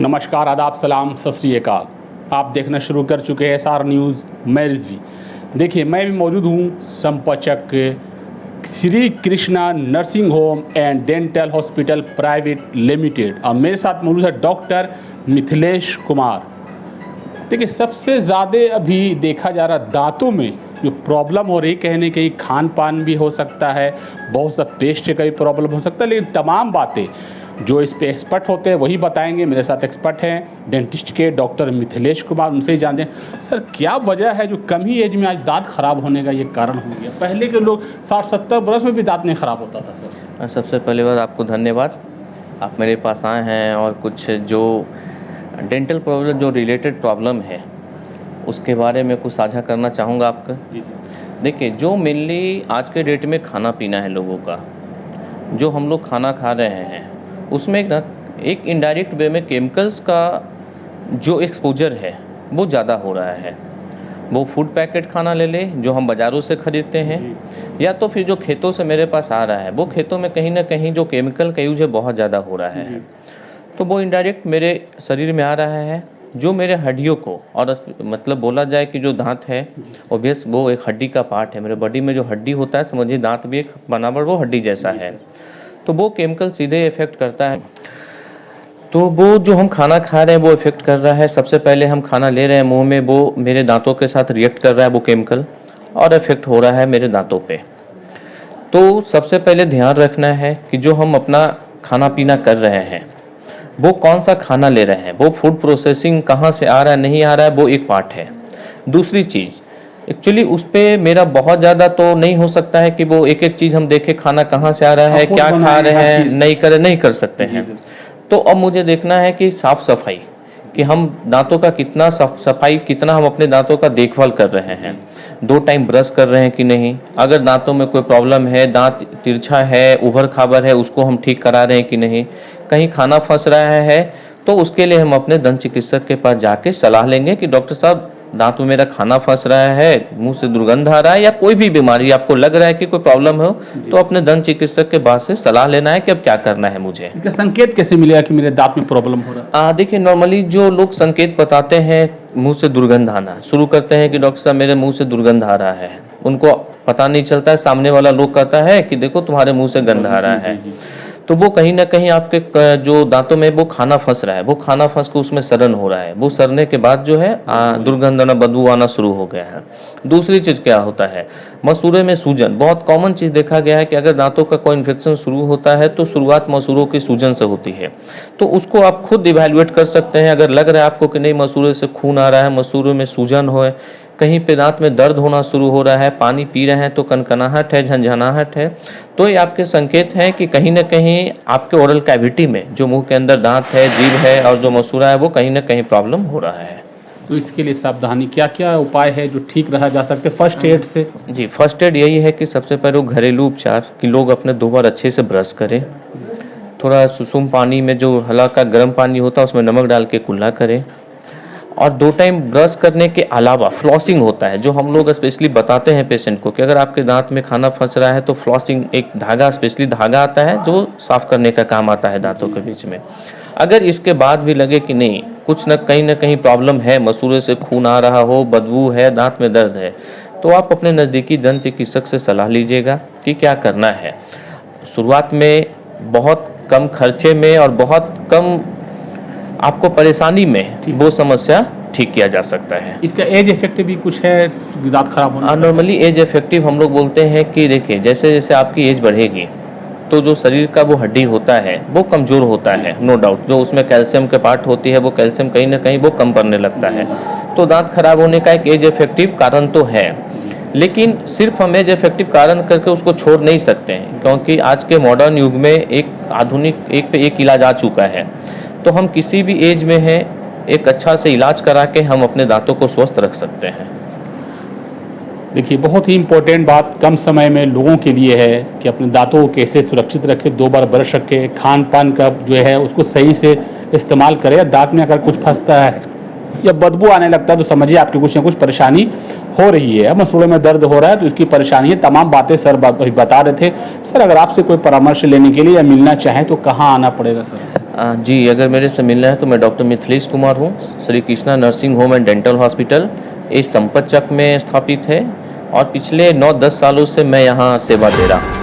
नमस्कार, आदाब, सलाम, सत श्री अकाल। आप देखना शुरू कर चुके हैं SR न्यूज़। मैं रिजवी। देखिए, मैं भी मौजूद हूँ संपचक Shri Krishna nursing home and dental hospital private limited और मेरे साथ मौजूद है डॉक्टर मिथिलेश कुमार। देखिए, सबसे ज़्यादा अभी देखा जा रहा दांतों में जो प्रॉब्लम हो रही, कहने के खान पान भी हो सकता है, बहुत सा पेस्ट का भी प्रॉब्लम हो सकता है, लेकिन तमाम बातें जो इस पे एक्सपर्ट होते हैं वही बताएंगे। मेरे साथ एक्सपर्ट हैं डेंटिस्ट के डॉक्टर मिथिलेश कुमार, उनसे ही जानते हैं सर क्या वजह है जो कम ही एज में आज दांत खराब होने का ये कारण हो गया। पहले के लोग 60-70 बरस में भी दांत नहीं खराब होता था सर। सबसे पहले बात आपको धन्यवाद, आप मेरे पास आए हैं और कुछ जो डेंटल प्रॉब्लम जो रिलेटेड प्रॉब्लम है उसके बारे में कुछ साझा करना चाहूँगा आपका। देखिए, जो मेनली आज के डेट में खाना पीना है लोगों का, जो हम लोग खाना खा रहे हैं उसमें एक इनडायरेक्ट वे में केमिकल्स का जो एक्सपोजर है वो ज़्यादा हो रहा है। वो फूड पैकेट खाना ले ले जो हम बाज़ारों से ख़रीदते हैं, या तो फिर जो खेतों से मेरे पास आ रहा है वो खेतों में कहीं ना कहीं जो केमिकल का यूज है बहुत ज़्यादा हो रहा है, तो वो इनडायरेक्ट मेरे शरीर में आ रहा है, जो मेरे हड्डियों को, और मतलब बोला जाए कि जो दांत है ऑब्वियस वो एक हड्डी का पार्ट है। मेरे बॉडी में जो हड्डी होता है, समझिए दांत भी एक बनावट वो हड्डी जैसा है, तो वो केमिकल सीधे इफ़ेक्ट करता है। तो वो जो हम खाना खा रहे हैं वो इफ़ेक्ट कर रहा है। सबसे पहले हम खाना ले रहे हैं मुंह में, वो मेरे दांतों के साथ रिएक्ट कर रहा है वो केमिकल, और इफ़ेक्ट हो रहा है मेरे दांतों पे। तो सबसे पहले ध्यान रखना है कि जो हम अपना खाना पीना कर रहे हैं वो कौन सा खाना ले रहे हैं, वो फूड प्रोसेसिंग कहाँ से आ रहा है नहीं आ रहा है, वो एक पार्ट है। दूसरी चीज़, एक्चुअली उस पर मेरा बहुत ज़्यादा तो नहीं हो सकता है कि वो एक एक चीज़ हम देखें खाना कहाँ से आ रहा है, क्या खा रहे हैं, नहीं कर सकते हैं। तो अब मुझे देखना है कि साफ़ सफाई, कि हम दांतों का कितना सफाई, कितना हम अपने दांतों का देखभाल कर रहे हैं, 2 टाइम ब्रश कर रहे हैं कि नहीं, अगर दांतों में कोई प्रॉब्लम है, दांत तिरछा है, उभर खाबर है, उसको हम ठीक करा रहे हैं कि नहीं, कहीं खाना फंस रहा है, तो उसके लिए हम अपने दंत चिकित्सक के पास जाके सलाह लेंगे कि डॉक्टर साहब दांत में मेरा खाना फंस रहा है, मुंह से दुर्गंध आ रहा है, या कोई भी बीमारी आपको लग रहा है कि कोई प्रॉब्लम हो, तो अपने दंत चिकित्सक के पास से सलाह लेना है कि अब क्या करना है मुझे। इसका संकेत कैसे मिलेगा कि मेरे दांत में प्रॉब्लम हो रहा है? देखिए, नॉर्मली जो लोग संकेत बताते हैं, मुंह से दुर्गंध आना शुरू करते हैं कि डॉक्टर साहब मेरे मुंह से दुर्गंध आ रहा है, उनको पता नहीं चलता है, सामने वाला लोग कहता है कि देखो तुम्हारे मुंह से गंध आ रहा है, तो वो कहीं ना कहीं आपके जो दांतों में वो खाना फंस रहा है, वो खाना फंस के उसमें सड़न हो रहा है, वो सड़ने के बाद जो है दुर्गंध आना, बदबू आना शुरू हो गया है। दूसरी चीज़ क्या होता है, मसूड़े में सूजन, बहुत कॉमन चीज़ देखा गया है कि अगर दांतों का कोई इन्फेक्शन शुरू होता है तो शुरुआत मसूड़ों की सूजन से होती है। तो उसको आप खुद इवैल्यूएट कर सकते हैं। अगर लग रहा है आपको कि नहीं मसूड़े से खून आ रहा है, मसूड़े में सूजन हो, कहीं पे दांत में दर्द होना शुरू हो रहा है, पानी पी रहे हैं तो कनकनाहट है, झंझनाहट है, तो ये आपके संकेत हैं कि कहीं ना कहीं आपके ओरल कैविटी में जो मुंह के अंदर दांत है, जीभ है और जो मसूड़ा है वो कहीं ना कहीं प्रॉब्लम हो रहा है। तो इसके लिए सावधानी क्या क्या उपाय है जो ठीक रहा जा सकते फर्स्ट एड से? जी, फर्स्ट एड यही है कि सबसे पहले घरेलू उपचार कि लोग अपने 2 बार अच्छे से ब्रश करें, थोड़ा सुसुम पानी में जो हल्का गर्म पानी होता है उसमें नमक डाल के कुल्ला करें, और 2 टाइम ब्रश करने के अलावा फ्लॉसिंग होता है, जो हम लोग स्पेशली बताते हैं पेशेंट को कि अगर आपके दांत में खाना फंस रहा है तो फ्लॉसिंग, एक धागा, स्पेशली धागा आता है जो साफ़ करने का काम आता है दांतों के बीच में। अगर इसके बाद भी लगे कि नहीं कुछ न कहीं प्रॉब्लम है, मसूड़े से खून आ रहा हो, बदबू है, दांत में दर्द है, तो आप अपने नज़दीकी दंत चिकित्सक से सलाह लीजिएगा कि क्या करना है। शुरुआत में बहुत कम खर्चे में और बहुत कम आपको परेशानी में वो समस्या ठीक किया जा सकता है। इसका एज इफेक्टिव भी कुछ है दांत खराब होने? नॉर्मली एज इफेक्टिव हम लोग बोलते हैं कि देखिए जैसे जैसे आपकी एज बढ़ेगी तो जो शरीर का वो हड्डी होता है वो कमज़ोर होता है, नो डाउट, जो उसमें कैल्शियम के पार्ट होती है वो कैल्शियम कहीं ना कहीं वो कम पड़ने लगता है, तो दांत खराब होने का एक एज इफेक्टिव कारण तो है, लेकिन सिर्फ हम एज इफेक्टिव कारण करके उसको छोड़ नहीं सकते हैं, क्योंकि आज के मॉडर्न युग में एक आधुनिक एक पे एक इलाज आ चुका है, तो हम किसी भी एज में हैं एक अच्छा से इलाज करा के हम अपने दांतों को स्वस्थ रख सकते हैं। देखिए, बहुत ही इम्पोर्टेंट बात कम समय में लोगों के लिए है कि अपने दांतों को कैसे सुरक्षित रखें, 2 बार ब्रश रखें, खान पान का जो है उसको सही से इस्तेमाल करें। दांत में अगर कुछ फंसता है या बदबू आने लगता है तो समझिए आपकी कुछ ना कुछ परेशानी हो रही है। मसूड़ों में दर्द हो रहा है तो इसकी परेशानी है। तमाम बातें सर बता रहे थे। सर अगर आपसे कोई परामर्श लेने के लिए या मिलना चाहें तो कहाँ आना पड़ेगा सर? जी, अगर मेरे से मिलना है तो मैं डॉक्टर मिथिलेश कुमार हूँ, Shri Krishna nursing home and dental hospital, ये संपत चक में स्थापित है और पिछले 9-10 सालों से मैं यहाँ सेवा दे रहा हूँ।